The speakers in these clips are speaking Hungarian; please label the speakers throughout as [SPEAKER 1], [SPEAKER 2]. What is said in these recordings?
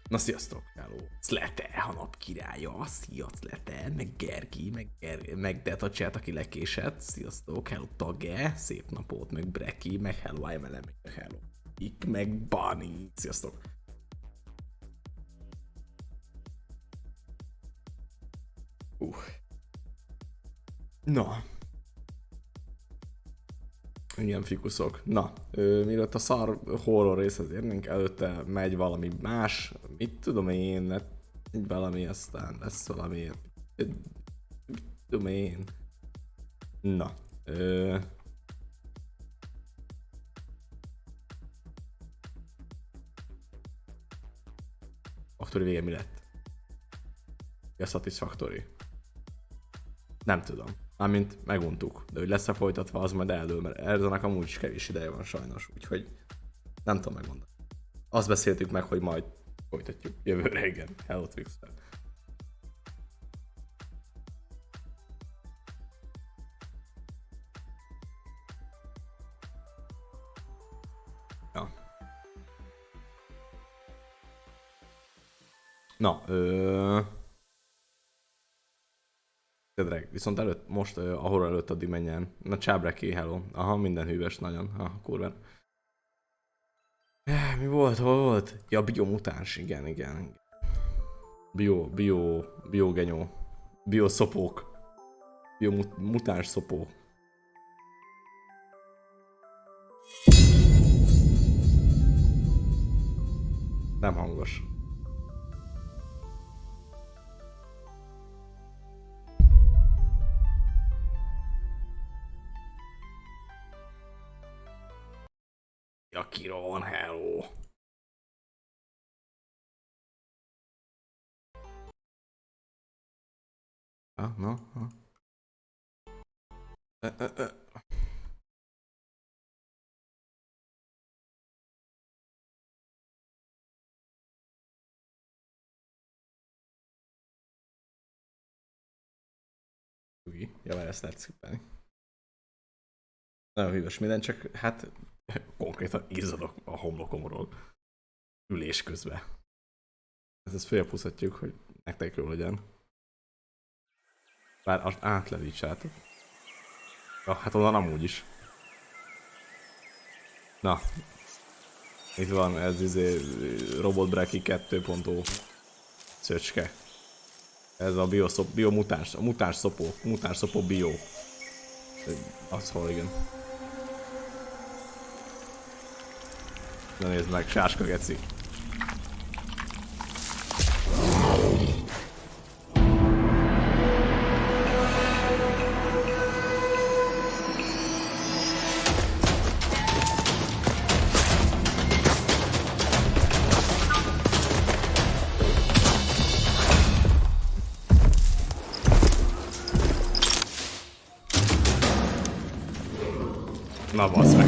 [SPEAKER 1] Na sziasztok, hello! Szlete, a nap királya, szia Szlete, meg Gergi, meg Deta chat, aki lekésett, sziasztok, hello Tage, szép napot, meg Breki, meg hello IMLM, meg hello Ik, meg Bunny, sziasztok! Na. Igen, fikuszok. Na, mielőtt a szar horror részhez érnénk, előtte megy valami más, mit tudom én, egy valami, aztán lesz valami, mit tudom én. Na, Factory vége mi lett? A Satisfactory? Nem tudom. Mármint meguntuk, de hogy lesz-e folytatva, az majd eldől, mert Erdonak amúgy is kevés ideje van sajnos, úgyhogy nem tudom megmondani. Azt beszéltük meg, hogy majd folytatjuk jövőre, igen. Hello Twixter. Ja. Na, Tedreg, viszont előtt, most a horror előtt addig menjen. Na Csábreki, hello. Aha, minden hűvös nagyon. Aha, kurva. Mi volt? Hol volt? Ja, biomutáns, igen. Biogenyó. Bioszopók. Biomutáns szopó. Nem hangos. Ja, Kiron, hello. No. Ja, mert ezt lehet szippelni. Nagyon hűvös minden, csak hát konkrétan izzadok a homlokomról ülés közben. Ezt félpuszatjuk, hogy nektek jól legyen. Bár azt átlevítsátok. Ja, hát onnan amúgy is. Na. Itt van ez Robot Breki 2.0 szöcske. Ez a biomutáns, a mutáns szopó bio. Az hol, igen. Na nézd meg, sáska geci. Na bassz meg.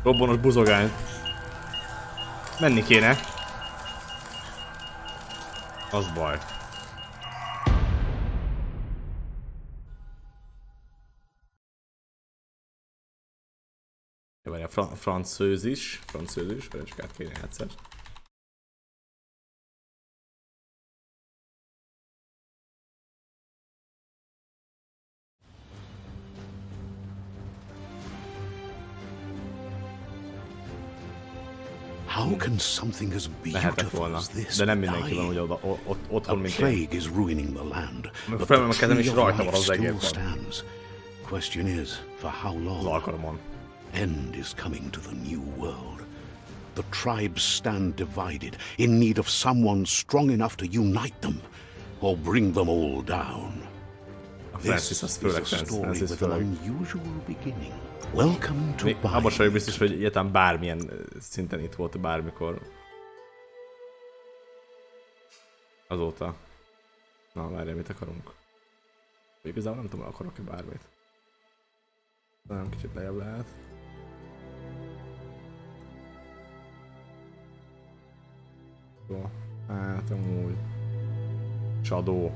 [SPEAKER 1] Robbanós buzogány. Menni kéne. Az baj. Várj, a francőzis, csak át kéne egyszer.
[SPEAKER 2] How can something as beautiful as this
[SPEAKER 1] de nem mindenki van,
[SPEAKER 2] die?
[SPEAKER 1] hogy otthon
[SPEAKER 2] A plague is ruining the land, but
[SPEAKER 1] Felmondom a
[SPEAKER 2] the
[SPEAKER 1] kezem, és
[SPEAKER 2] tree of
[SPEAKER 1] rajta van
[SPEAKER 2] life
[SPEAKER 1] az
[SPEAKER 2] still
[SPEAKER 1] egérben.
[SPEAKER 2] stands. Question is, for how
[SPEAKER 1] Az
[SPEAKER 2] long?
[SPEAKER 1] alkalomon.
[SPEAKER 2] End is coming to the new world. The tribes stand divided, in need of someone strong enough to unite them, or bring them all down. This is a story with an unusual beginning. Welcome to Biomutant.
[SPEAKER 1] Abban sem biztos, hogy egyáltalán bármilyen szinten itt volt bármikor. Azóta. Na, várjál, mit akarunk? Igazából nem tudom, akarok-e bármit. Nem, kicsit lejjebb lehet. Jó. Hát amúgy... Shadow.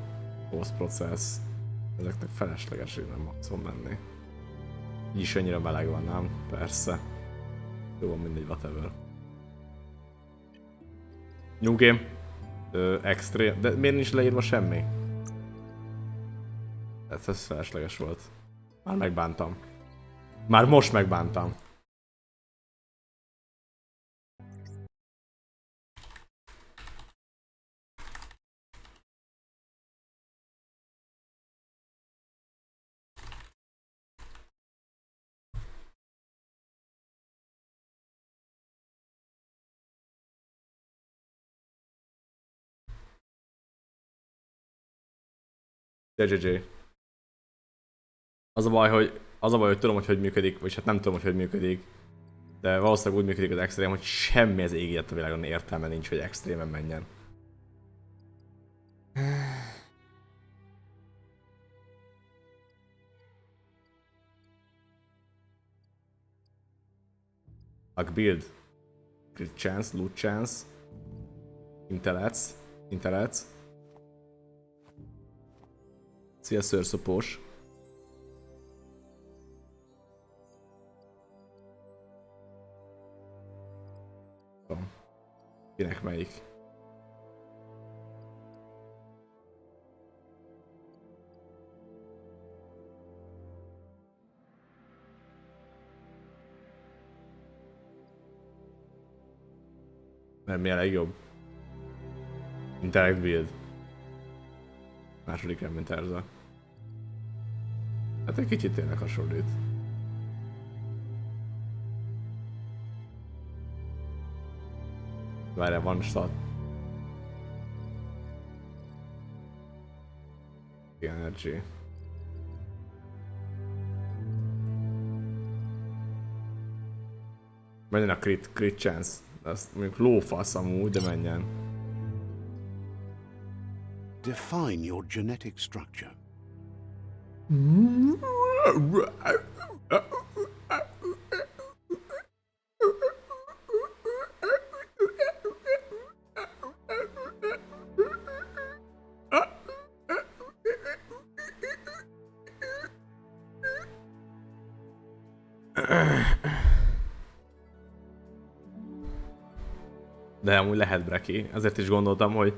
[SPEAKER 1] Post-process. Ezeknek felesleges, hogy nem maxon menni. Így is annyira meleg van, nem? Persze. Jó, mindegy, whatever. New game. Extreme. De miért nincs leírva semmi? Ez felesleges volt. Már megbántam. Már most megbántam. JJJ. Az a baj, hogy tudom, hogy működik, vagy hát nem tudom, hogy működik. De valószínűleg úgy működik az extrém, hogy semmi az ég a világon értelme nincs, hogy extrémen menjen. Like build. Crit chance, loot chance. Intellects. Szia szőrszopós. Kinek melyik? Mert mi a legjobb? Intellect build. Második nem, mint Erza. Hát egy kicsit tényleg hasonlít. Várjál, van stat. Energy. Menjen a crit chance. Azt mondjuk lófasz amúgy, de menjen.
[SPEAKER 2] Define your genetic structure.
[SPEAKER 1] De amúgy lehet breki. Azért is gondoltam, hogy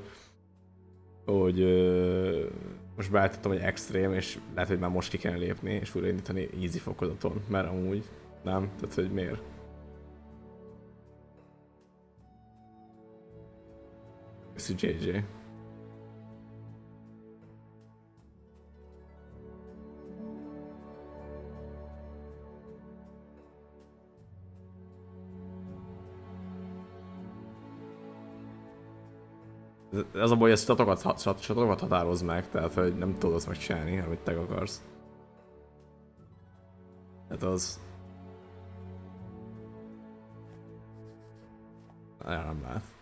[SPEAKER 1] most beállítottam egy extrém, és lehet, hogy már most ki kell lépni, és újraindítani easy fokozaton, mert amúgy nem, tehát hogy miért? Köszi JJ. Ez a baj, hogy statokat határoz meg, tehát hogy nem tudod azt megcsinálni, amit te akarsz. Tehát az... Nagyon nem lehet.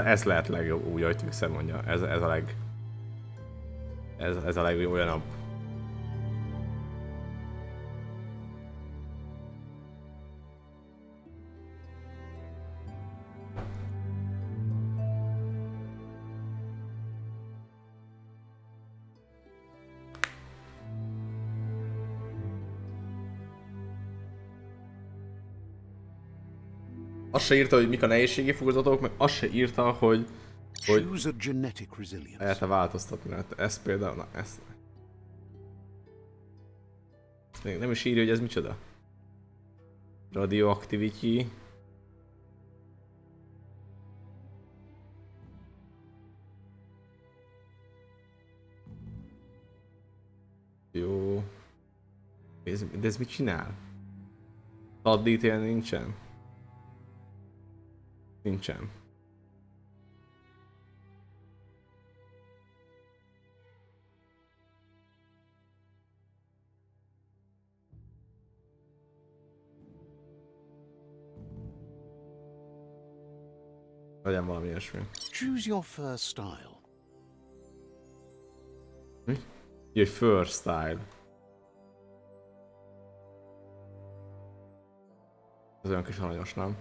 [SPEAKER 1] Ez lehet legjobb, úgy, ahogy Twixer mondja. Ez a leg... Ez a legolyanabb. Azt se írta, hogy mik a nehézségi fokozatok, meg azt se írta, hogy
[SPEAKER 2] Choose a genetic resilience.
[SPEAKER 1] lehet-e változtatni, mert ez például, na ezt... Még nem is írja, hogy ez micsoda. Radioactivity. Jó. De ez mit csinál? Add detail nincsen. Nincsen. Legyen valami ilyesmi.
[SPEAKER 2] Choose your first style.
[SPEAKER 1] Mi? Jöjj, first style. Ez olyan kis aranyos, nem?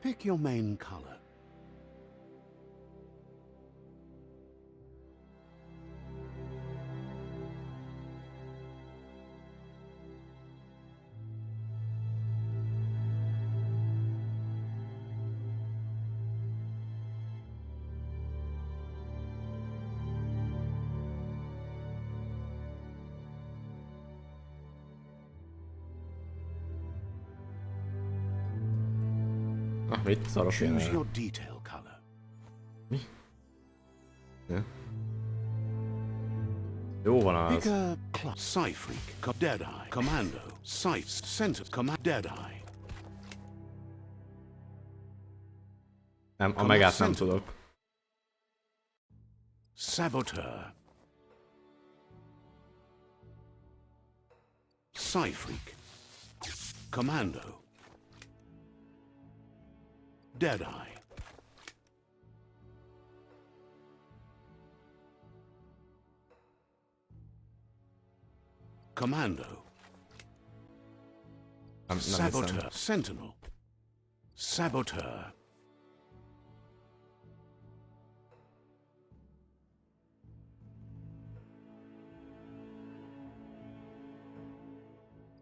[SPEAKER 2] Pick your main color.
[SPEAKER 1] Ah, mit? Szarok
[SPEAKER 2] Choose
[SPEAKER 1] ilyen.
[SPEAKER 2] your detail color.
[SPEAKER 1] Mi? Ja. Jó van
[SPEAKER 2] Pick
[SPEAKER 1] az.
[SPEAKER 2] a class. Psyfreak, Deadeye, Commando, Sight, Center, Deadeye.
[SPEAKER 1] Nem, a megát nem tudok.
[SPEAKER 2] Saboteur. Psyfreak. Commando. Deadeye. Commando.
[SPEAKER 1] Nem
[SPEAKER 2] Saboteur.
[SPEAKER 1] hiszem.
[SPEAKER 2] Sentinel. Saboteur.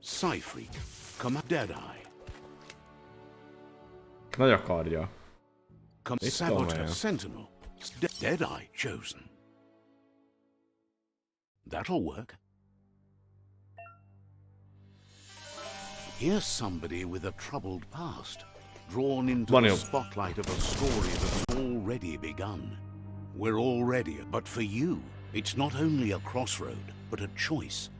[SPEAKER 2] Psyfreak. Deadeye.
[SPEAKER 1] Nagy akarja. Itt
[SPEAKER 2] Saboteur.
[SPEAKER 1] komolyan.
[SPEAKER 2] Sentinel. Deadeye chosen. That'll work. Here's somebody with a troubled past, drawn into
[SPEAKER 1] Van
[SPEAKER 2] the
[SPEAKER 1] jobb.
[SPEAKER 2] spotlight of a story that's already begun. We're all ready, but for you, it's not only a crossroad, but a choice.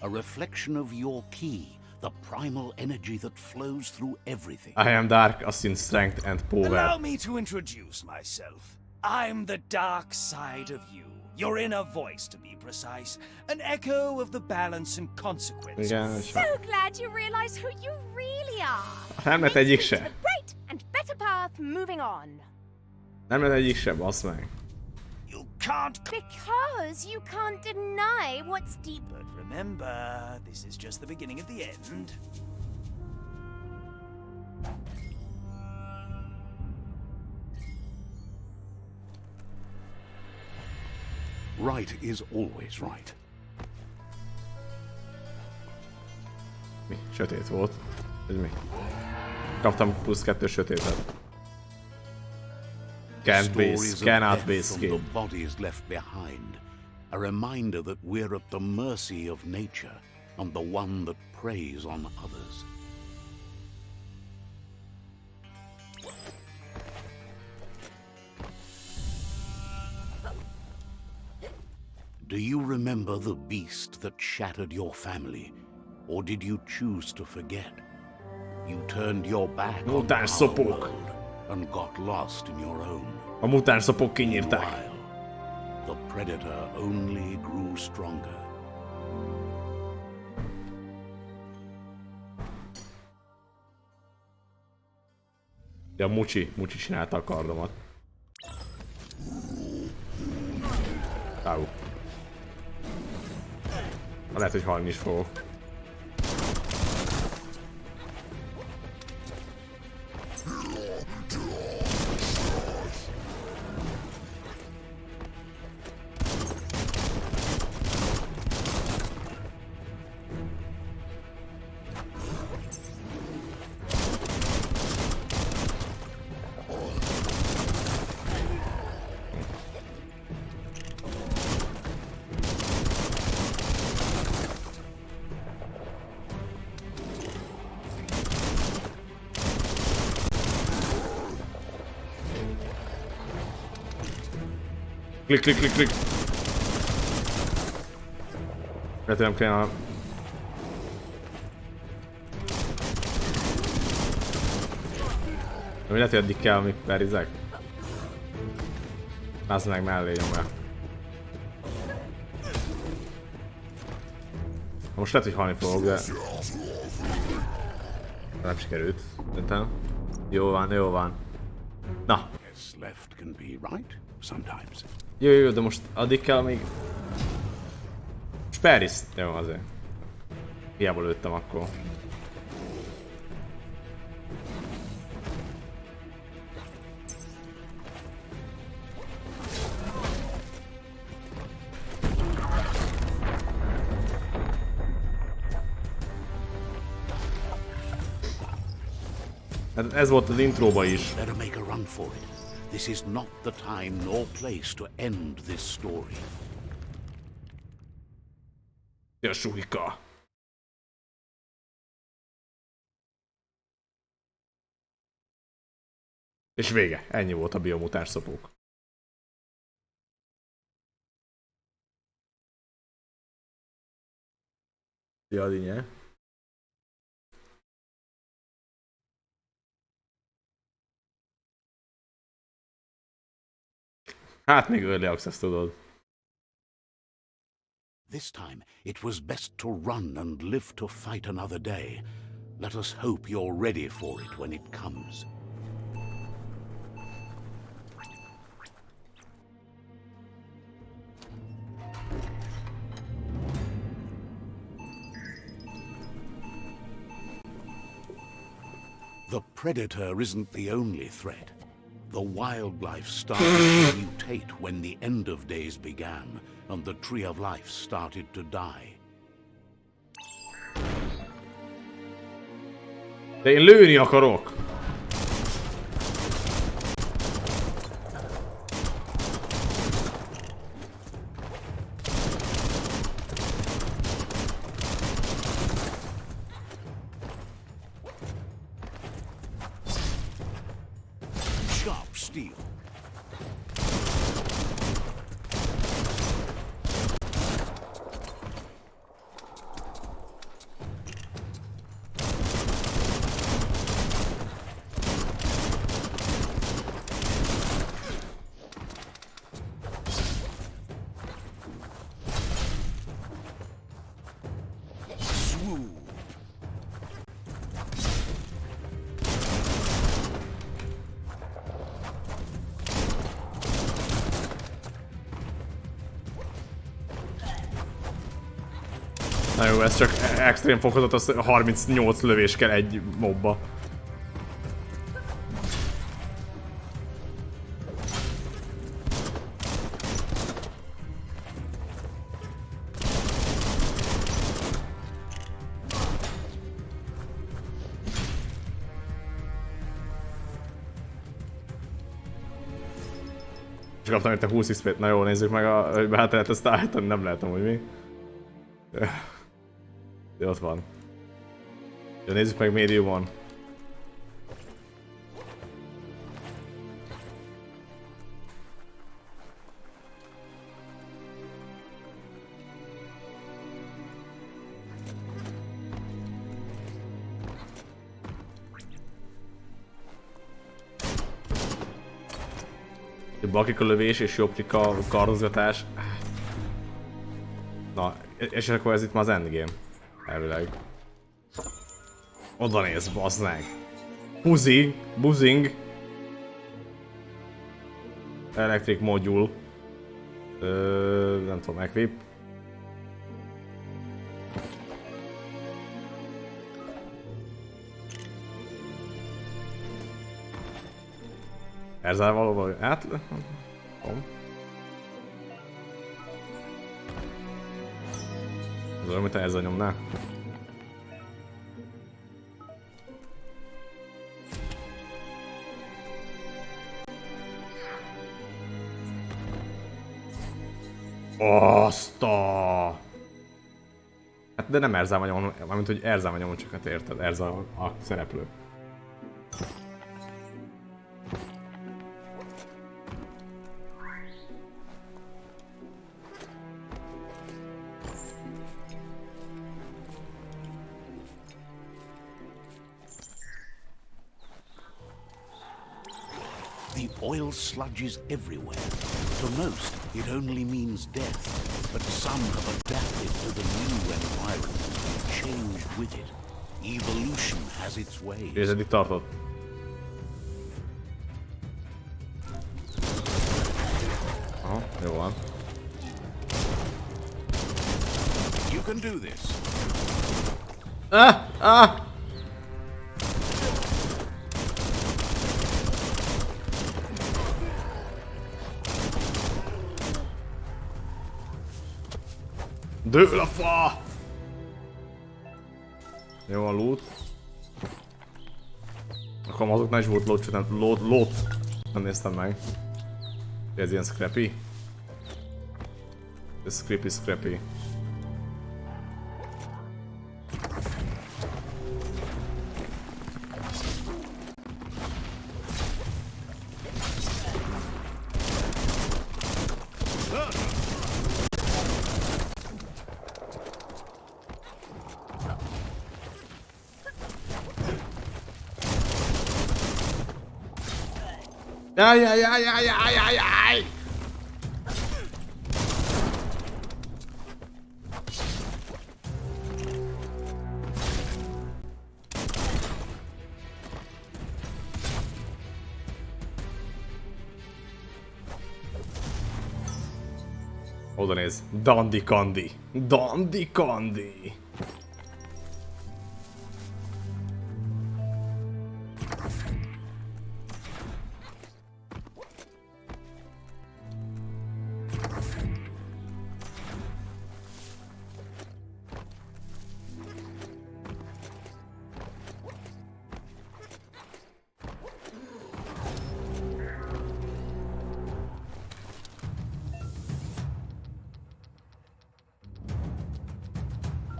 [SPEAKER 2] A reflection of your key, the primal energy that flows through everything.
[SPEAKER 1] I am dark, as in strength and
[SPEAKER 3] Allow
[SPEAKER 1] power.
[SPEAKER 3] me to introduce myself. I'm the dark side of you. Your inner voice, to be precise. An echo of the balance and consequence.
[SPEAKER 1] Igen,
[SPEAKER 4] So glad you realize who you really are.
[SPEAKER 1] nem lett egyik se.
[SPEAKER 4] A great and better path moving on.
[SPEAKER 1] Nem lett egyik se, bassz meg.
[SPEAKER 3] You can't.
[SPEAKER 4] Because you can't deny what's deep.
[SPEAKER 3] But remember, this is just the beginning of the end.
[SPEAKER 2] Right is always right.
[SPEAKER 1] Mi? Sötét volt. Ez mi? Kaptam plusz 2 sötétet. Can't be,
[SPEAKER 2] Stories of
[SPEAKER 1] cannot
[SPEAKER 2] death
[SPEAKER 1] be
[SPEAKER 2] from the
[SPEAKER 1] skipped.
[SPEAKER 2] bodies left behind. A reminder that we're at the mercy of nature and the one that preys on others. Do you remember the beast that shattered your family? Or did you choose to forget? You turned your back on
[SPEAKER 1] Mutáns
[SPEAKER 2] our
[SPEAKER 1] szopók.
[SPEAKER 2] world and got lost in your own.
[SPEAKER 1] A mutáns szopók kinyírták.
[SPEAKER 2] While the predator only grew stronger.
[SPEAKER 1] Ja, Mucsi csinálta a kardomat. Áú. Lehet, hogy halni is fogok. Klik, klik, klik, klik. Lehet, nem kéne a... Lehet, hogy addig kell, amíg perizek. Az meg mellé nyomja. Most lehet, hogy halni fogok, de... Nem sikerült. Szerintem. Jó van, jó van. Na.
[SPEAKER 2] Left can be right sometimes.
[SPEAKER 1] Jó, de most addig kell, amíg... Paris. Jó, azért. Hiába lőttem akkor. Hát ez volt az intróba is.
[SPEAKER 2] Better make a run for it. This is not the time nor place to end this story.
[SPEAKER 1] Ja, suhika. És vége. Ennyi volt a biomutáns szopók. Ja, dinnye. Hát még early access, tudod.
[SPEAKER 2] This time, it was best to run and live to fight another day. Let us hope you're ready for it when it comes. The predator isn't the only threat. The wildlife started to mutate when the end of days began, and the tree of life started to die.
[SPEAKER 1] De én lőni akarok!
[SPEAKER 2] Sharp steel.
[SPEAKER 1] Na jó, ez csak extrém fokozat, az 38 lövés kell egy mobba. És kaptam itt a 20 XP-t, na jó, nézzük meg, hogy hát lehet ezt állítani, nem lehet amúgy mi. De ott van. Ja, nézzük meg médiumon. Bakik a lövés és jobbik a kardozgatás. Na, és akkor ez itt már az endgame. Elvileg. Oda néz, bazd meg. Buzzing. Electric module. Nem tudom, equip. Ezzel valóban, hát... Tom. Az olyan, mint ezzel nyomnál. Azt a... Hát de nem Erzám a nyomon, mármint hogy Erzám a nyomon, csak hát érted, Erzám a szereplő.
[SPEAKER 2] The oil sludges everywhere. To most, it only means death. But some have adapted to the new environment and changed with it. Evolution has its ways.
[SPEAKER 1] És eddig tartott. Aha, jó van.
[SPEAKER 2] You can do this.
[SPEAKER 1] Dől a fa! Jó a loot. Akkor azoknál is volt loot, csak nem, loot. Nem néztem meg. Ez ilyen scrappy. Ez scrappy. Jaj! Oda néz. Dandy Candy. Dandy Candy.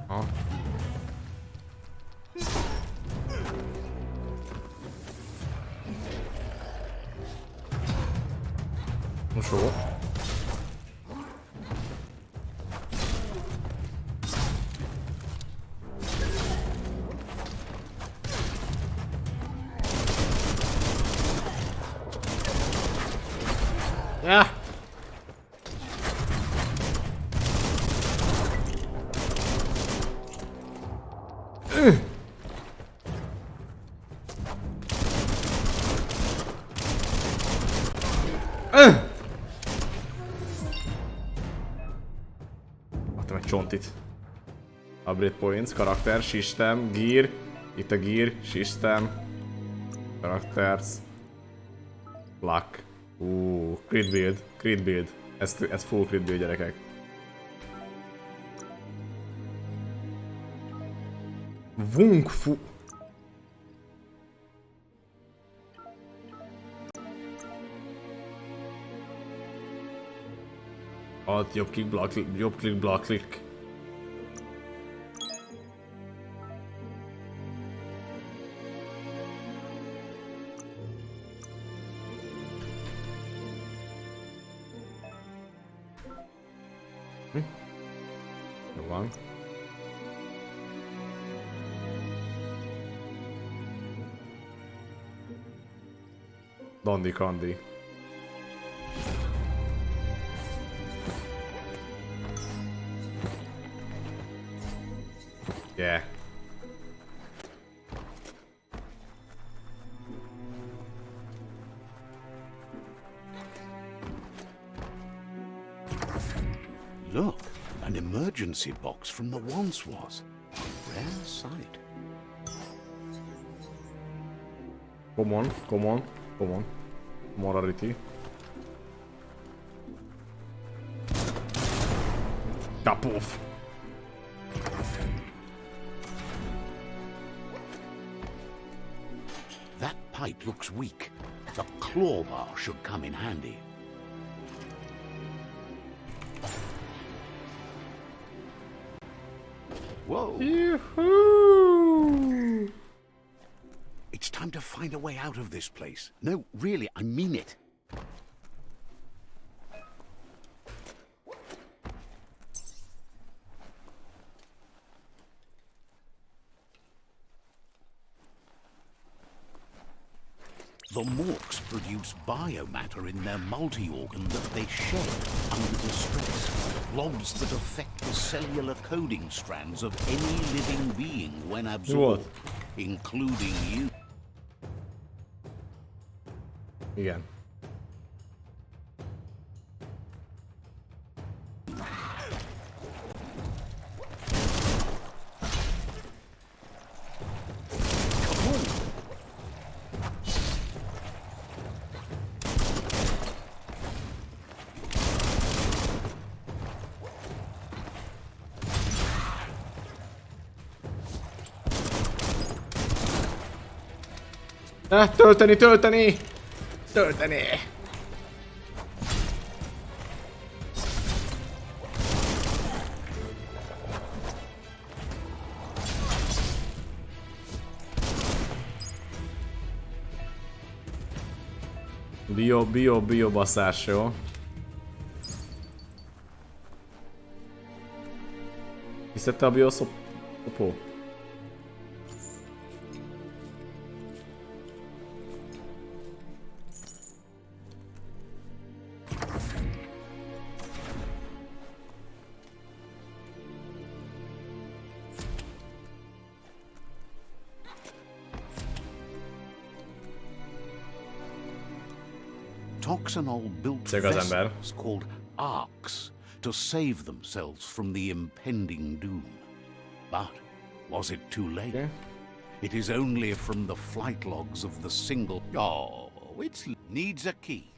[SPEAKER 1] Ha. Most jó. Ja. Adtam egy csontit. Upgrade points, karakter, system, gear. Itt a gear, system. Karakters. Luck. Crit build. Ez full crit build, gyerekek. Wung fu. Alt, jobb klik, block klik. Jó van. Dandy Candy. Yeah.
[SPEAKER 2] Look, an emergency box from the once was. A rare sight.
[SPEAKER 1] Come on. Morality. Cap off.
[SPEAKER 2] That pipe looks weak. The claw bar should come in handy. Whoa!
[SPEAKER 1] Yoo-hoo!
[SPEAKER 2] It's time to find a way out of this place. No, really, I mean it. The morks produce biomatter in their multi-organ that they shed under distress. Blobs that affect the cellular coding strands of any living being when absorbed, including you.
[SPEAKER 1] Igen. Tölteni, tölteni! Tölteni! Bio basszás, jó? Hiszette a bioszopó?
[SPEAKER 2] Toxanol built vessels called arcs to save themselves from the impending doom. But was it too late?
[SPEAKER 1] Okay.
[SPEAKER 2] It is only from the flight logs of the single... Oh, it needs a key.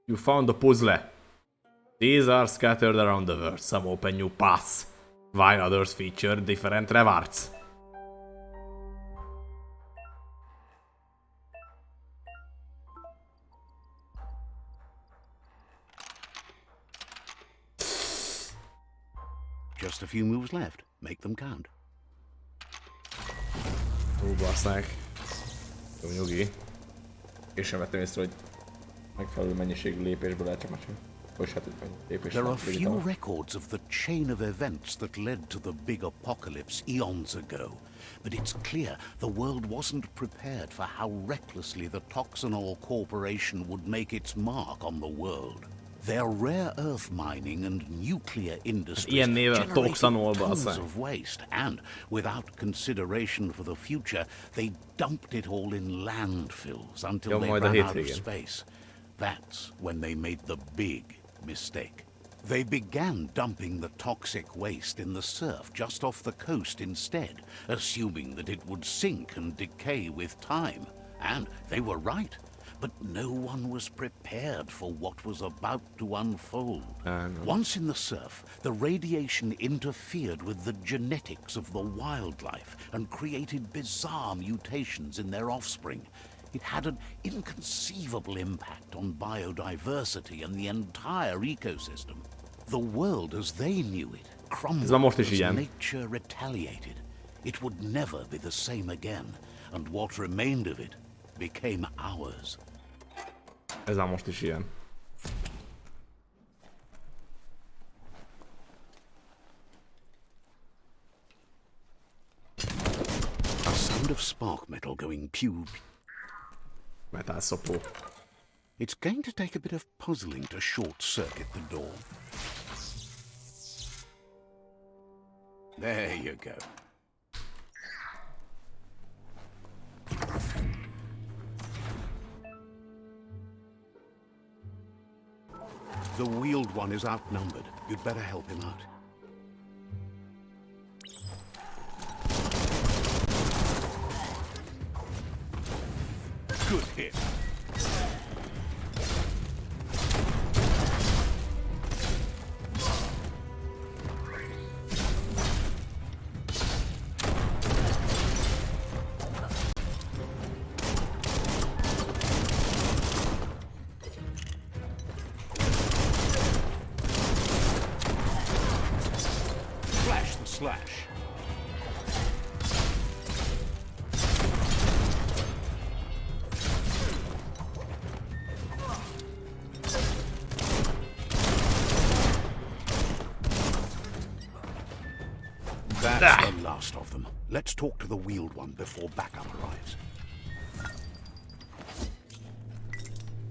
[SPEAKER 1] You found the puzzle. These are scattered around the world. Some open new paths, while others feature different rewards.
[SPEAKER 2] Just a few moves left. Make them count.
[SPEAKER 1] Basszák. Jó, nyugi. És sem vettem észre, hogy megfelelő mennyiségű lépésből lehet csak mesélni.
[SPEAKER 2] There are few records of the chain of events that led to the big apocalypse eons ago, but it's clear the world wasn't prepared for how recklessly the Toxanol Corporation would make its mark on the world. Their rare earth mining and nuclear industries generated tons of waste, and, without consideration for the future, they dumped it all in landfills until they ran out of space. That's when they made the big mistake. They began dumping the toxic waste in the surf just off the coast instead, assuming that it would sink and decay with time. And they were right. But no one was prepared for what was about to unfold. Once in the surf, the radiation interfered with the genetics of the wildlife and created bizarre mutations in their offspring. It had an inconceivable impact on biodiversity and the entire ecosystem. The world as they knew it crumbled as nature retaliated. It would never be the same again, and what remained of it became ours.
[SPEAKER 1] Ez már most is ilyen.
[SPEAKER 2] A sound of spark metal going pew.
[SPEAKER 1] Metal szopó.
[SPEAKER 2] It's going to take a bit of puzzling to short circuit the door. There you go. The wheeled one is outnumbered. You'd better help him out. Good hit. Slash. That's the last of them. Let's talk to the wheeled one before backup arrives.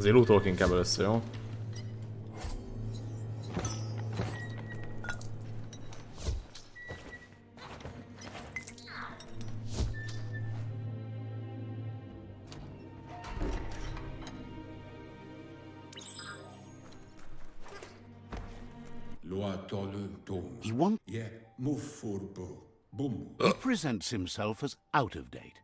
[SPEAKER 1] Azért lootolok inkább először, jó?
[SPEAKER 2] He wants
[SPEAKER 5] Yeah, move forbo. Boom.
[SPEAKER 2] He presents himself as out of date.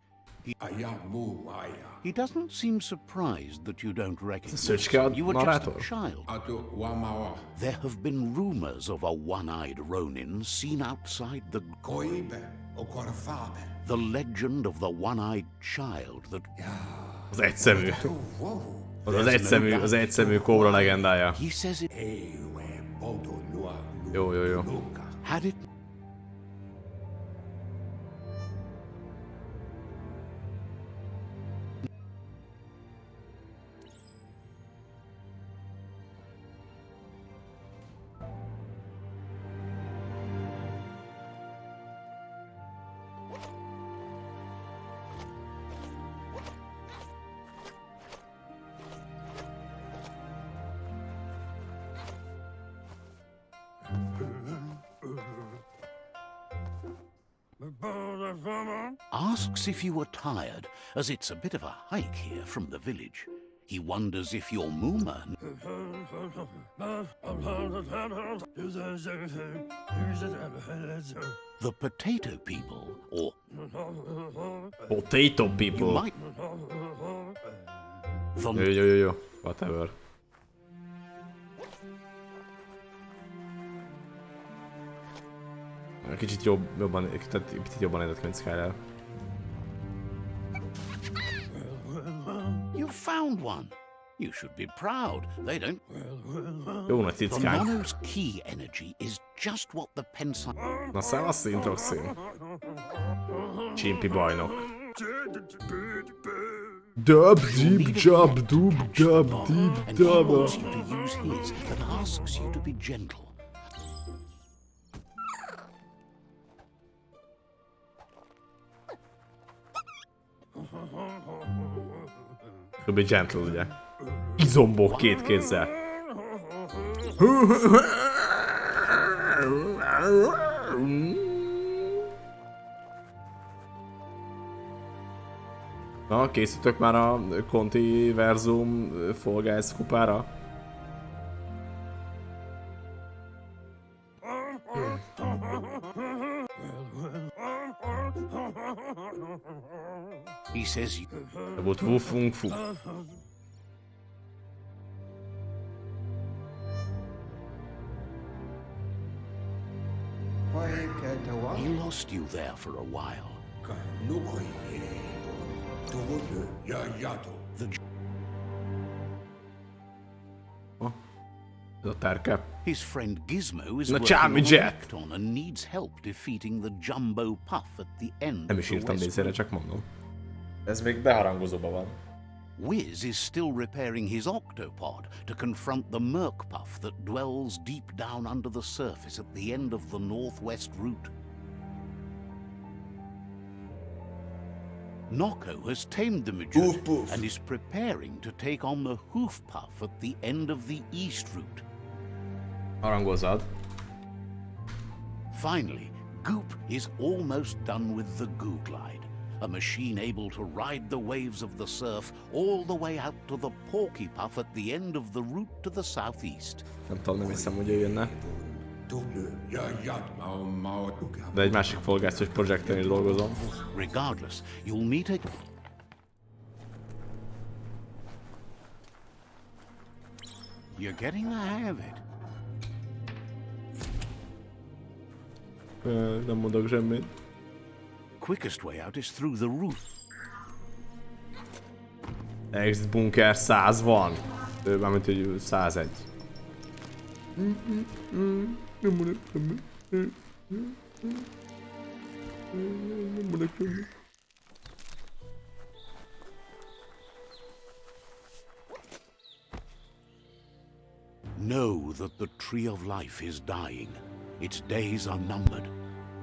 [SPEAKER 5] Aya mu aya.
[SPEAKER 2] He doesn't seem surprised that you don't recognize
[SPEAKER 1] Szöcske a
[SPEAKER 2] him. You were just a
[SPEAKER 1] narrátor?
[SPEAKER 2] child.
[SPEAKER 5] Ato wamawa.
[SPEAKER 2] There have been rumors of a one-eyed Ronin seen outside the...
[SPEAKER 5] Koibe. Okorfabe.
[SPEAKER 2] The legend of the one-eyed child that...
[SPEAKER 1] Az egyszemű.
[SPEAKER 5] Wow.
[SPEAKER 1] Az egyszemű kóbra legendája.
[SPEAKER 2] He says it
[SPEAKER 5] Ewe bodo lua.
[SPEAKER 1] Jó, jó, jó.
[SPEAKER 2] had it... Asks if you were tired, as it's a bit of a hike here from the village. He wonders if your Mooma... The potato people, or...
[SPEAKER 1] Potato
[SPEAKER 2] You
[SPEAKER 1] people.
[SPEAKER 2] might...
[SPEAKER 1] Jó,
[SPEAKER 2] The...
[SPEAKER 1] jó, jó, jó. Whatever. Kicsit jobban, tehát picit jobban nézett, mint Skyler.
[SPEAKER 2] You found one. You should be proud. They don't...
[SPEAKER 1] Jó nagy
[SPEAKER 2] The
[SPEAKER 1] cickánk.
[SPEAKER 2] Mono's key energy is just what the Pensai...
[SPEAKER 1] Na szevasz, Introxin. Csimpi bajnok. Dub, deep, job, dub, dub, deep,
[SPEAKER 2] And he
[SPEAKER 1] dub.
[SPEAKER 2] wants you to use his, but asks you to be gentle.
[SPEAKER 1] To be gentle, ugye? Izombok két kézzel. Na, készültök már a Conti Verzum Fall Guys kupára?
[SPEAKER 2] He says you...
[SPEAKER 1] De volt wufung fu.
[SPEAKER 2] He lost you there for a while.
[SPEAKER 5] Nukoi. Tuvodu. Ya yato.
[SPEAKER 2] The...
[SPEAKER 1] Ez a terke.
[SPEAKER 2] His friend Gizmo is
[SPEAKER 1] Na,
[SPEAKER 2] working
[SPEAKER 1] Charmy
[SPEAKER 2] on a
[SPEAKER 1] Jack.
[SPEAKER 2] Lecton and needs help defeating the Jumbo Puff at the end
[SPEAKER 1] Nem
[SPEAKER 2] of
[SPEAKER 1] is
[SPEAKER 2] the
[SPEAKER 1] írtam
[SPEAKER 2] West
[SPEAKER 1] nézére,
[SPEAKER 2] Route.
[SPEAKER 1] csak mondom. Ez még beharangozóban van.
[SPEAKER 2] Wiz is still repairing his octopod to confront the Merc Puff that dwells deep down under the surface at the end of the northwest route. Nocco has tamed the
[SPEAKER 5] Hoof
[SPEAKER 2] Majuda
[SPEAKER 5] Poof.
[SPEAKER 2] and is preparing to take on the Hoof Puff at the end of the east route.
[SPEAKER 1] Harangozzad.
[SPEAKER 2] Finally, Goop is almost done with the Goo Glide, a machine able to ride the waves of the surf all the way out to the Porky Puff at the end of the route to the southeast.
[SPEAKER 1] Nem tudom, nem hiszem, hogy ő jönne.
[SPEAKER 5] Tuvu. Ya yat. Mao mao tuga.
[SPEAKER 1] De egy másik Fall Guys-os projekten is dolgozom.
[SPEAKER 2] Regardless, you'll meet a... You're getting the hang of it.
[SPEAKER 1] Nem mondok semmit.
[SPEAKER 2] Quickest way out is through the roof.
[SPEAKER 1] Exit Bunker 100 van. Mármint, hogy 101. Nem mondok semmit. Nem mondok semmit.
[SPEAKER 2] Know that the Tree of Life is dying. Its days are numbered.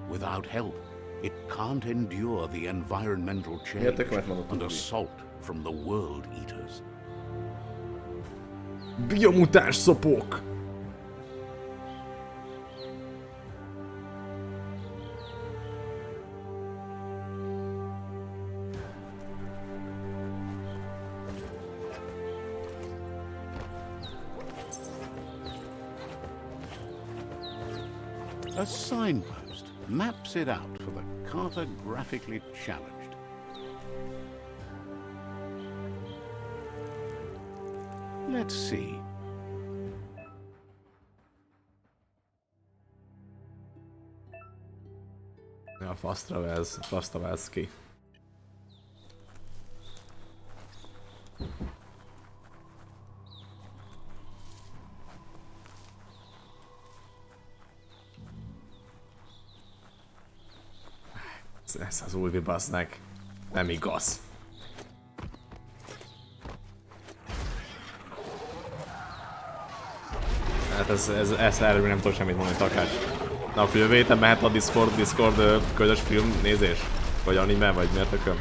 [SPEAKER 2] Without help, it can't endure the environmental change
[SPEAKER 1] Értek, mert mondott
[SPEAKER 2] and
[SPEAKER 1] úgy.
[SPEAKER 2] assault from the World Eaters.
[SPEAKER 1] Biomutáns szopok!
[SPEAKER 2] A signpost maps it out for the cartographically challenged. Let's see.
[SPEAKER 1] Ja, fast travelsz ki. Ez az új vibasznek nem igaz. Hát ez erről nem tudok semmit mondani, Takács. Na akkor jövő héten mehet a Discord közös film nézés? Vagy anime, vagy miért tököm?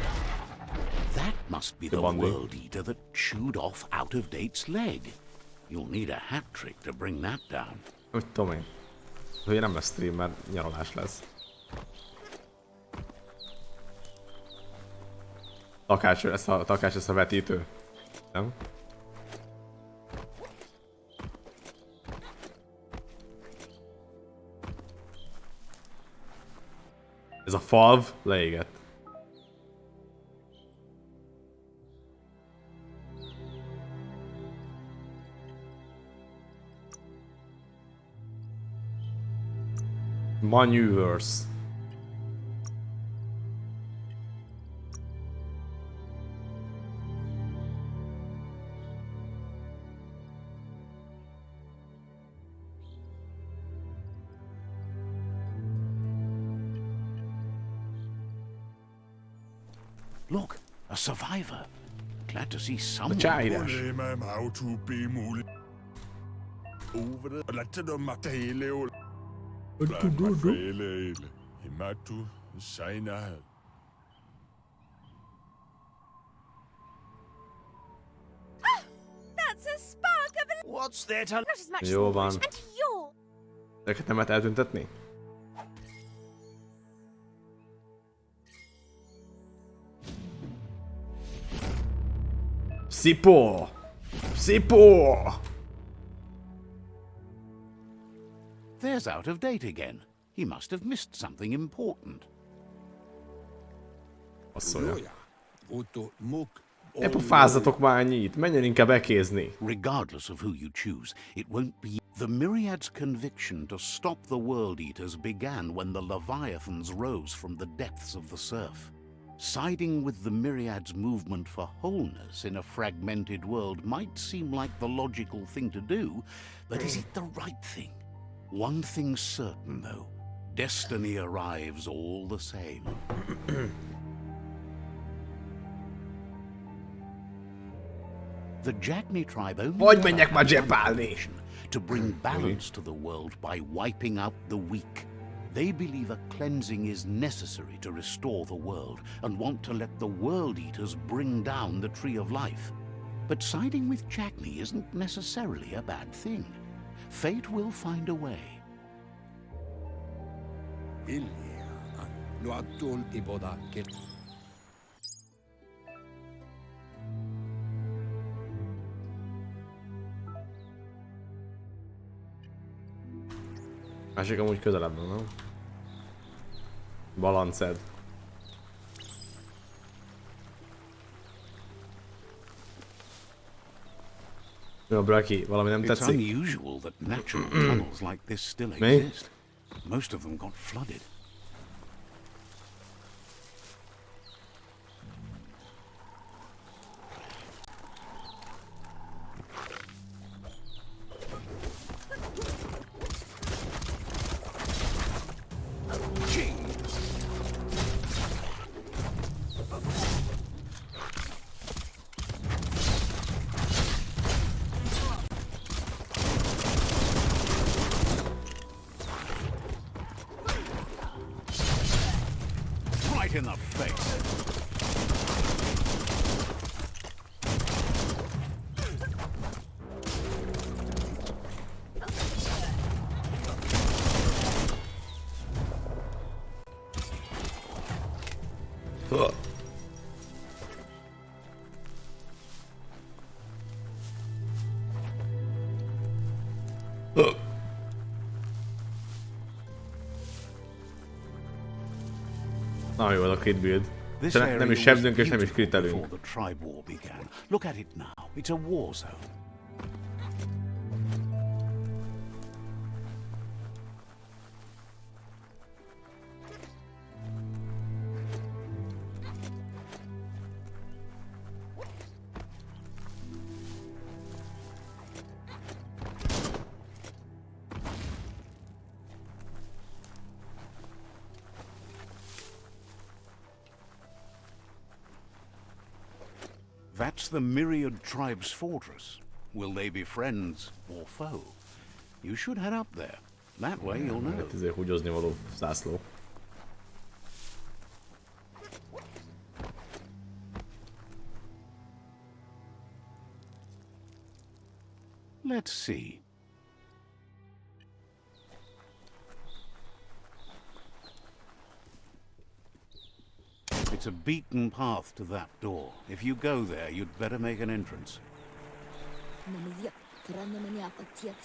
[SPEAKER 2] That must be the world eater that chewed off out of date's leg. You'll need a hat trick to bring that down.
[SPEAKER 1] Úgy tudom én. Hogy nem lesz stream, mert nyaralás lesz. Takács ezt a vetítő. Nem? Ez a falv leégett. Maneuvers.
[SPEAKER 2] Look, a survivor. Glad to see someone.
[SPEAKER 1] Csáírás.
[SPEAKER 5] How to be muligt. Over the latte de matele ol. Matele. Himatu Saina.
[SPEAKER 4] That's a spark of a...
[SPEAKER 3] What's there to...
[SPEAKER 4] Not as much
[SPEAKER 1] Jó
[SPEAKER 4] as
[SPEAKER 1] van.
[SPEAKER 4] and you're...
[SPEAKER 1] Ezeket nem lehet eltüntetni? Szipó! Szipó!
[SPEAKER 2] There's out of date again. He must have missed something important.
[SPEAKER 1] Asszolja.
[SPEAKER 5] Otto Mok.
[SPEAKER 1] Ne pofázzatok már ennyit, menjen inkább ekézni.
[SPEAKER 2] Regardless of who you choose, it won't be. The Myriad's conviction to stop the World Eaters began when the Leviathans rose from the depths of the surf. Siding with the Myriad's movement for wholeness in a fragmented world might seem like the logical thing to do, but is it the right thing? One thing's certain, though. Destiny arrives all the same. The Jagni tribe only
[SPEAKER 1] Hogy menjek már zsebálni?
[SPEAKER 2] to bring balance to the world by wiping out the weak. They believe a cleansing is necessary to restore the world and want to let the World Eaters bring down the Tree of Life. But siding with Jagni isn't necessarily a bad thing. Fate will find a way.
[SPEAKER 1] Másik amúgy közelebb van, nem? Balanced. Jó, Braki, valami nem
[SPEAKER 2] It's
[SPEAKER 1] tetszik?
[SPEAKER 2] unusual that natural tunnels like this still
[SPEAKER 1] Me?
[SPEAKER 2] exist. Most of them got flooded. Right in the face.
[SPEAKER 1] Na jó, a crit build.
[SPEAKER 2] This
[SPEAKER 1] Nem
[SPEAKER 2] area
[SPEAKER 1] is
[SPEAKER 2] was
[SPEAKER 1] sebzünk és nem is
[SPEAKER 2] beautiful
[SPEAKER 1] kritelünk.
[SPEAKER 2] before the tribe war began. Look at it now. It's a war zone. That's the Myriad Tribe's fortress. Will they be friends or foe? You should head up there. That way you'll know.
[SPEAKER 1] Itt ezért húgyozni való zászló.
[SPEAKER 2] Let's see. It's a beaten path to that door. If you go there, you'd better make an entrance.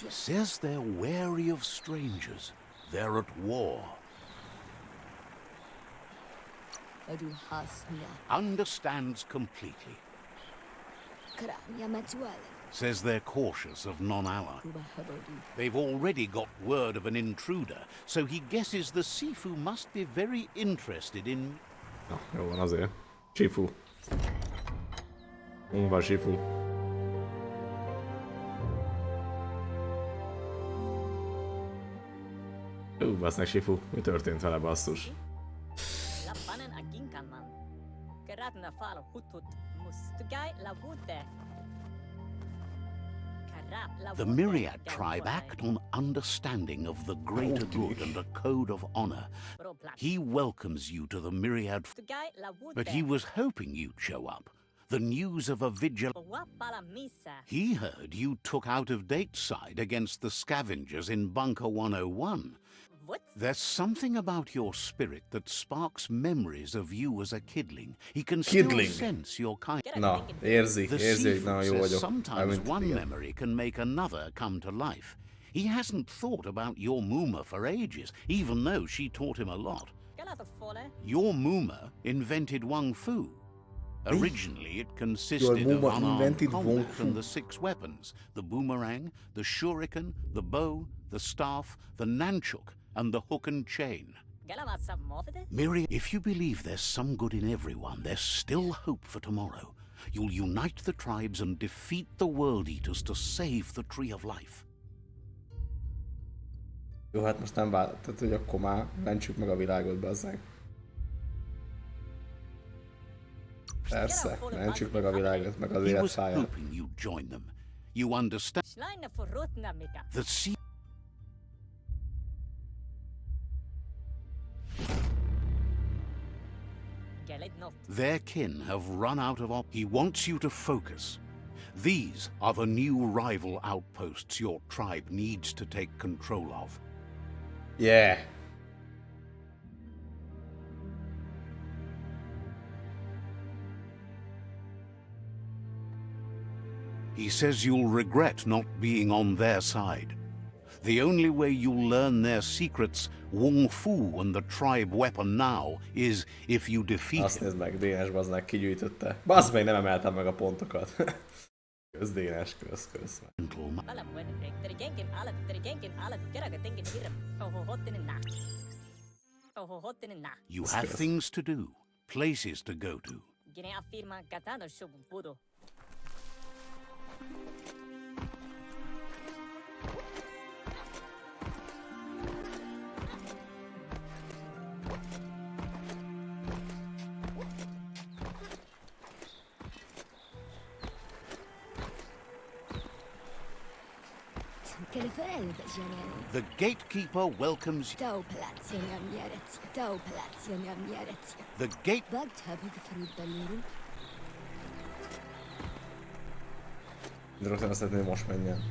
[SPEAKER 2] Says they're wary of strangers. They're at war. Understands completely. Says they're cautious of non-ally. They've already got word of an intruder, so he guesses the Sifu must be very interested in...
[SPEAKER 1] Na, jó van azért. Sifu. Van Sifu. Basznak Sifu. Mi történt vele, basszus?
[SPEAKER 2] The Myriad tribe act on understanding of the greater good and a code of honor. He welcomes you to the Myriad, but he was hoping you'd show up. The news of a vigil. He heard you took out-of-date side against the scavengers in Bunker 101. There's something about your spirit that sparks memories of you as a kidling. He can still sense your kind.
[SPEAKER 1] Na, érzi, hogy nagyon jó vagyok.
[SPEAKER 2] Sometimes one memory can make another come to life. He hasn't thought about your Muma for ages, even though she taught him a lot. Your Muma invented Wung Fu. Originally, it consisted of unarmed combat and the 6 weapons: the boomerang, the shuriken, the bow, the staff, the nunchuk, and the hook and chain. Miriam, if you believe there's some good in everyone, there's still hope for tomorrow. You'll unite the tribes and defeat the World Eaters to save the Tree of Life.
[SPEAKER 1] Jó, hát most nem váltott, hogy akkor már mentsük meg a világot, bazzánk. Persze, mentsük meg a világot, meg az életfáját.
[SPEAKER 2] You understand? The sea. Their kin have run out of He wants you to focus. These are the new rival outposts your tribe needs to take control of.
[SPEAKER 1] Yeah.
[SPEAKER 2] He says you'll regret not being on their side. The only way you'll learn their secrets, Wung Fu and the tribe weapon now, is if you defeat
[SPEAKER 1] Azt nézd meg, DNS bazdnak kigyűjtötte. Bazd meg, nem emeltem meg a pontokat. Kösz DNS, kösz.
[SPEAKER 2] You have things to do, places to go to. The gatekeeper welcomes you. The gate...
[SPEAKER 1] De rögtön azt szeretném, hogy most menjen.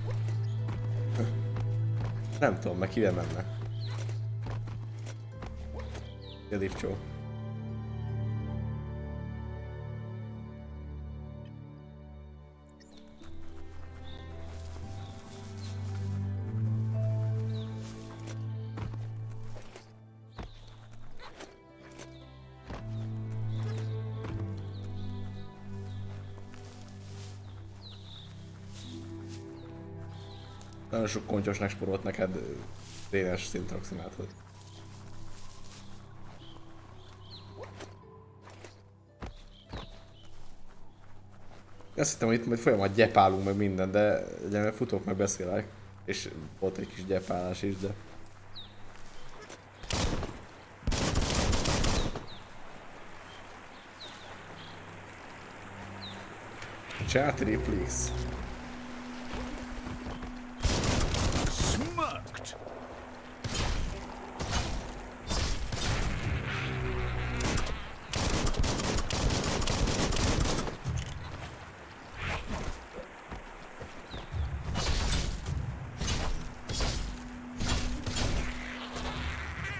[SPEAKER 1] Nem tudom, meg kivel menne. A Divcsó. Nagyon sok kontyosnak sporolt neked trénes szintroxináthoz. Azt hittem, hogy itt majd folyamat gyepálunk meg minden, de ugye futok meg beszélek. És volt egy kis gyepálás is, de... Chat replies.
[SPEAKER 2] Smirked.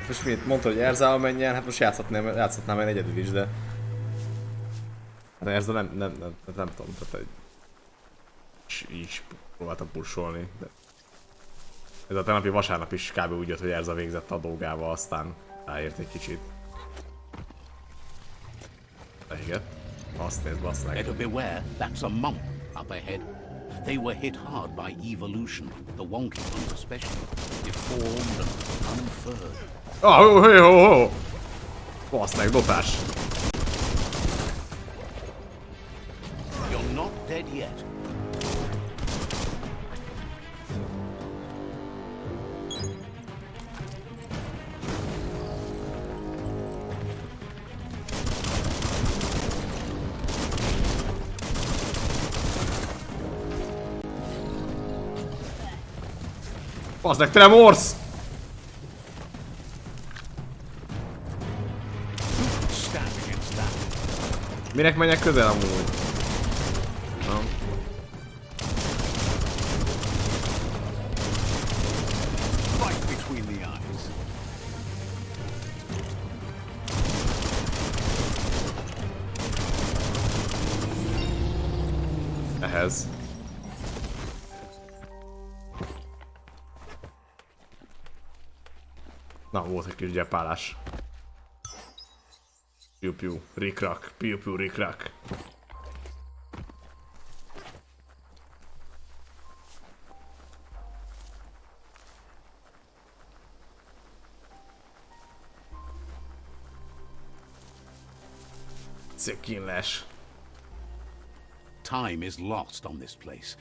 [SPEAKER 1] Most mint mondta, hogy Erzával menjen, hát most játszhatnám én egyedül is, de... Hát Erza nem tudom, tehát így próbáltam pusolni, de... Ez a tegnapi vasárnap is kb. Úgy jött, hogy Erza végzett a dolgával, aztán ráért egy kicsit. Leégett. Azt nézd, bassz meg.
[SPEAKER 2] Better beware, that's a mump up ahead. They were hit hard by evolution, the wonky ones especially. Deformed and unfurred.
[SPEAKER 1] Oh. Bassz meg, dopás.
[SPEAKER 2] You're not dead yet.
[SPEAKER 1] Bassz meg, Tremors!
[SPEAKER 2] Stand against that.
[SPEAKER 1] Minek menjek közel amúgy? Nem.
[SPEAKER 2] Right between the eyes.
[SPEAKER 1] Ehhez. Na, volt egy kis gyepálás. Piu-piu, rikrak, piu-piu, rikrak. Székínles.
[SPEAKER 2] Time is lost on this place.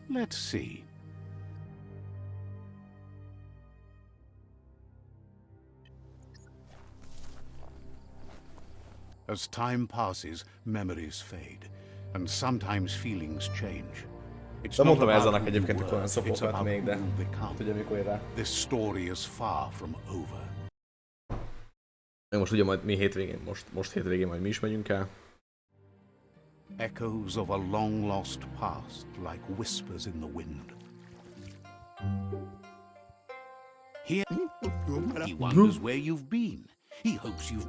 [SPEAKER 2] Let's see. As time passes, memories fade, and sometimes feelings change. It's
[SPEAKER 1] De
[SPEAKER 2] not
[SPEAKER 1] mondtam
[SPEAKER 2] about
[SPEAKER 1] Erzának
[SPEAKER 2] who
[SPEAKER 1] egyébként,
[SPEAKER 2] you
[SPEAKER 1] hogy olyan
[SPEAKER 2] were, it's
[SPEAKER 1] szopokat
[SPEAKER 2] about
[SPEAKER 1] még, de
[SPEAKER 2] who you become.
[SPEAKER 1] tudja mikor ér rá.
[SPEAKER 2] This story is far from over.
[SPEAKER 1] Most ugye majd mi hétvégén, most hétvégén majd mi is megyünk el.
[SPEAKER 2] Echoes of a long-lost past, like whispers in the wind. Here, he wonders where you've been. He hopes you've...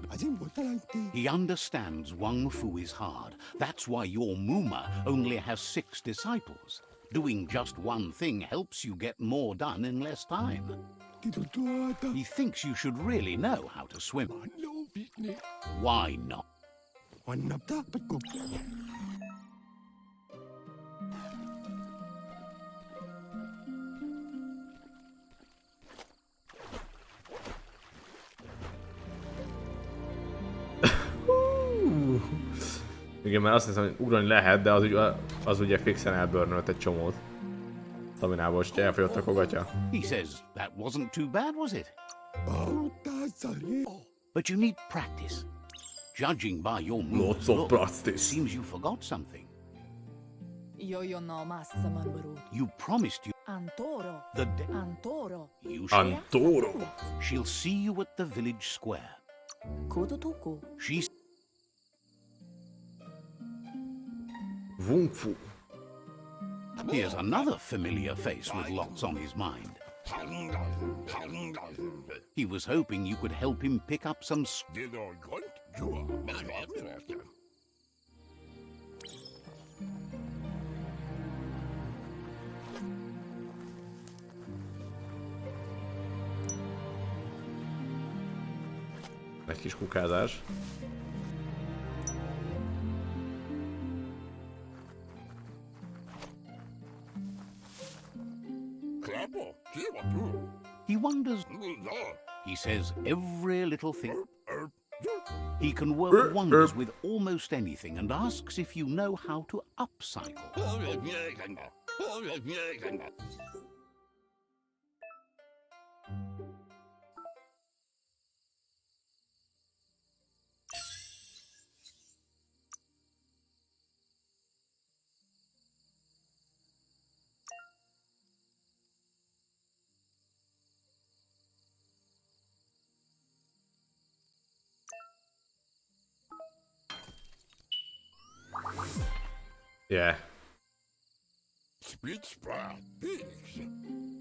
[SPEAKER 2] He understands Wang Fu is hard. That's why your Muma only has 6 disciples. Doing just one thing helps you get more done in less time. He thinks you should really know how to swim. Why not?
[SPEAKER 1] Igen, mert azt hiszem, hogy ugrani lehet, de az ugye fixen elburnölt egy csomót. Staminából, és elfogyott a gatya.
[SPEAKER 2] He says that wasn't too bad, was it? But you need practice. Judging by your moves,
[SPEAKER 1] Lots of practice.
[SPEAKER 2] it seems you forgot something.
[SPEAKER 6] Io no massa marbaruti.
[SPEAKER 2] You promised you
[SPEAKER 6] Antoro.
[SPEAKER 2] the
[SPEAKER 6] Antoro.
[SPEAKER 2] you shall.
[SPEAKER 1] Antoro!
[SPEAKER 2] She'll see you at the village square.
[SPEAKER 6] Kodotuku.
[SPEAKER 2] She's
[SPEAKER 1] Wung Fu.
[SPEAKER 2] here's another familiar face with lots on his mind. He was hoping you could help him pick up some
[SPEAKER 1] Egy kis kukázás.
[SPEAKER 2] He wonders. He says every little thing. He can work wonders with almost anything and asks if you know how to upcycle.
[SPEAKER 1] Yeah.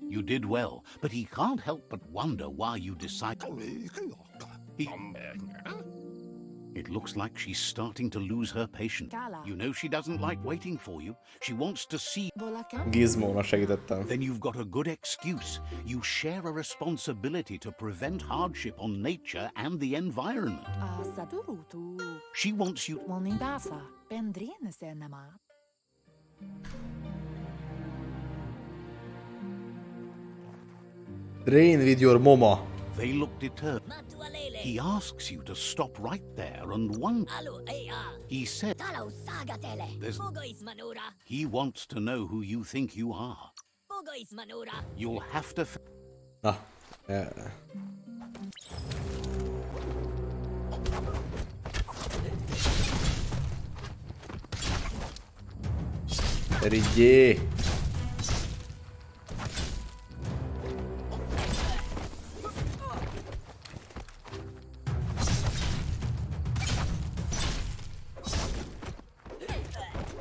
[SPEAKER 2] You did well, but he can't help but wonder why you decided. It looks like she's starting to lose her patience. You know she doesn't like waiting for you. She wants to see.
[SPEAKER 1] Gizmónak segítettem.
[SPEAKER 2] Then you've got a good excuse. You share a responsibility to prevent hardship on nature and the environment.
[SPEAKER 6] Sadurutu.
[SPEAKER 2] She wants you.
[SPEAKER 6] Monindasa. Pendrine senema.
[SPEAKER 1] Train with your mama.
[SPEAKER 2] They look determined. He asks you to stop right there and wonder. He said there's... He wants to know who you think you are. You'll have to...
[SPEAKER 1] Na. Ja. Rigyé!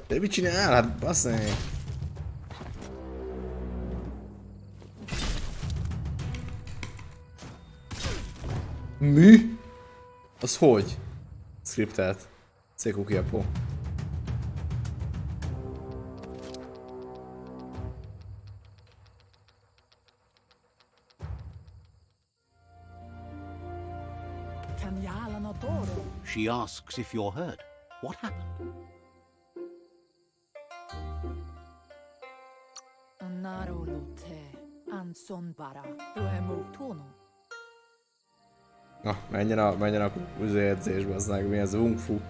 [SPEAKER 1] De mit csinál? Hát bassz meg! Mi? Az hogy? Scriptelt. Székú kiapó.
[SPEAKER 6] Kanyala Toro.
[SPEAKER 2] She asks if you're hurt. What happened?
[SPEAKER 6] Narolute. Anson bara. Ruemutono.
[SPEAKER 1] Na, menjen a edzésbe, az meg mi ez Wung Fu.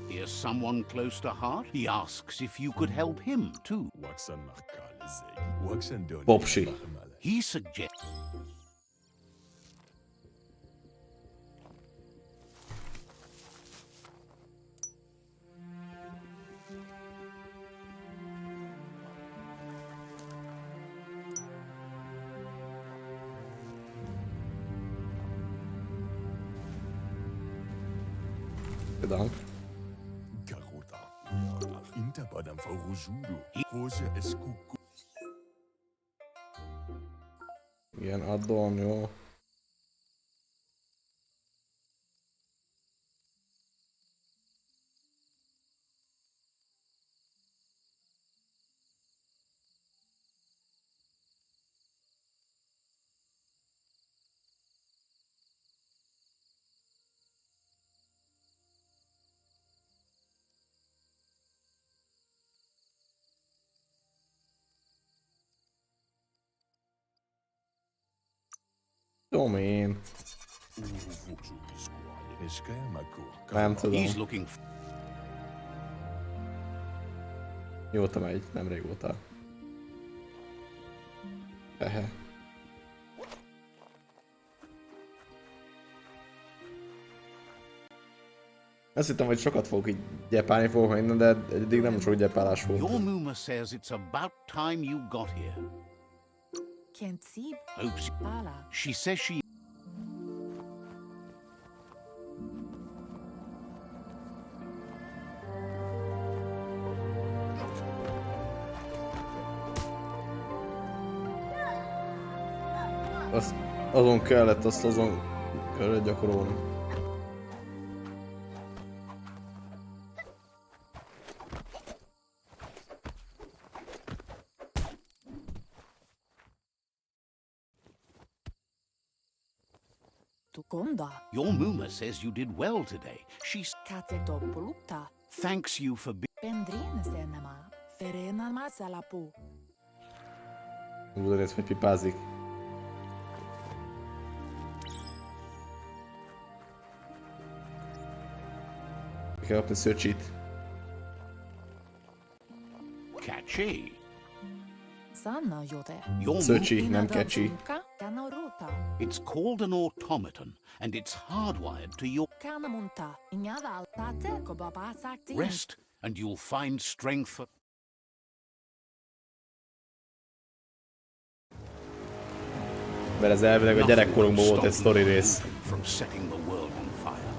[SPEAKER 2] Here's someone close to heart. He asks if you could help him too.
[SPEAKER 1] Popsi.
[SPEAKER 2] He suggests...
[SPEAKER 1] Bedankt. Igen, addon, jó. Tudom én. Nem tudom.
[SPEAKER 2] He's looking...
[SPEAKER 1] Mióta megy, nem régóta. Hehe. Azt hittem, hogy sokat fogok így gyepálni fogok minden, de eddig nem sok gyepálás volt.
[SPEAKER 2] Your Muma says it's about time you got here.
[SPEAKER 6] Can't see.
[SPEAKER 2] Hopes...
[SPEAKER 6] Bala.
[SPEAKER 2] She says she...
[SPEAKER 1] Azon kellett azon kellett gyakorolni.
[SPEAKER 6] Tukonda.
[SPEAKER 2] Your Muma says you did well today. She
[SPEAKER 6] Katetopulutta.
[SPEAKER 2] thanks you for being...
[SPEAKER 6] Bendrine nema. Ferena masalapu.
[SPEAKER 1] Udorec, hogy pipázik. Kell kapni Szöcsit.
[SPEAKER 2] Catchy.
[SPEAKER 6] Sanna jote.
[SPEAKER 2] Your
[SPEAKER 1] Szöcsi, nem
[SPEAKER 6] Inada
[SPEAKER 1] kecsi.
[SPEAKER 6] zunka. Kanaruta.
[SPEAKER 2] It's called an automaton, and it's hardwired to your
[SPEAKER 6] Kanamunta. Inyada tate ko baba sakti.
[SPEAKER 2] rest, and you'll find strength for...
[SPEAKER 1] Mert ez elvileg a gyerekkorunkban volt egy sztori rész.
[SPEAKER 2] From setting the world on fire.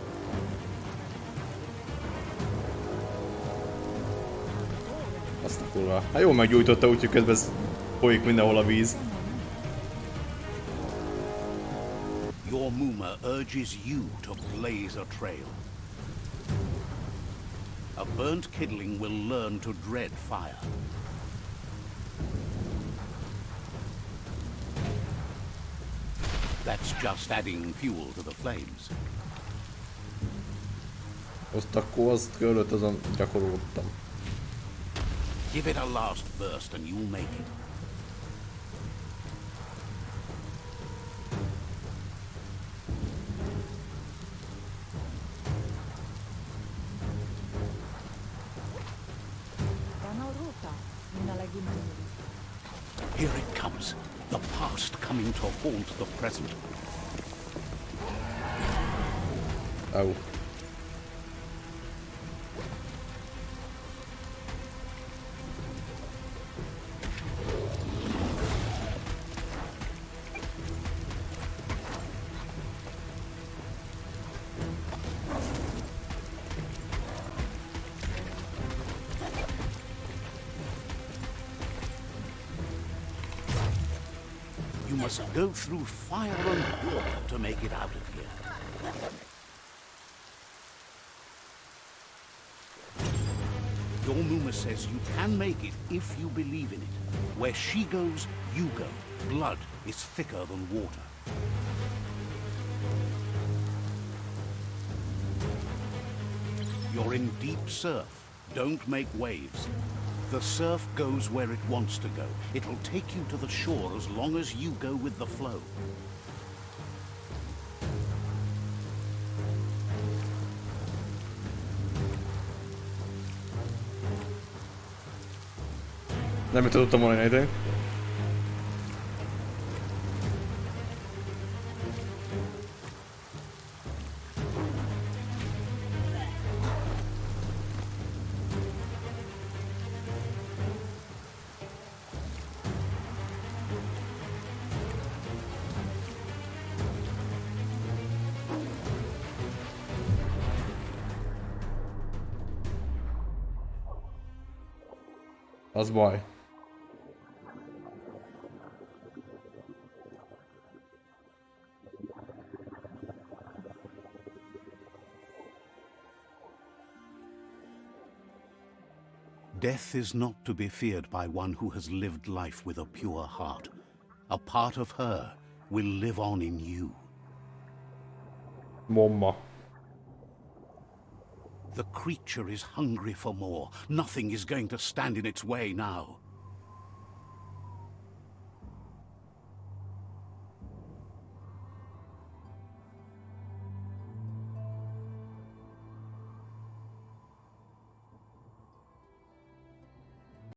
[SPEAKER 1] Azt a kurva. Hát jól meggyújtotta, úgyhogy közben folyik mindenhol a víz.
[SPEAKER 2] Your Muma urges you to blaze a trail. A burnt kidling will learn to dread fire. That's just adding fuel to the flames.
[SPEAKER 1] Azt akkor azt körülött azon gyakoroltam.
[SPEAKER 2] Give it a last burst and you'll make it.
[SPEAKER 6] Kanaruta. Minalagimani.
[SPEAKER 2] Here it comes. The past coming to haunt the present.
[SPEAKER 1] Au.
[SPEAKER 2] You must go through fire and water to make it out of here. Your Muma says you can make it if you believe in it. Where she goes, you go. Blood is thicker than water. You're in deep surf. Don't make waves. The surf goes where it wants to go. It'll take you to the shore as long as you go with the flow.
[SPEAKER 1] Nem tudtam volna ide. Az baj.
[SPEAKER 2] Death is not to be feared by one who has lived life with a pure heart. A part of her will live on in you.
[SPEAKER 1] Momma.
[SPEAKER 2] The creature is hungry for more. Nothing is going to stand in its way now.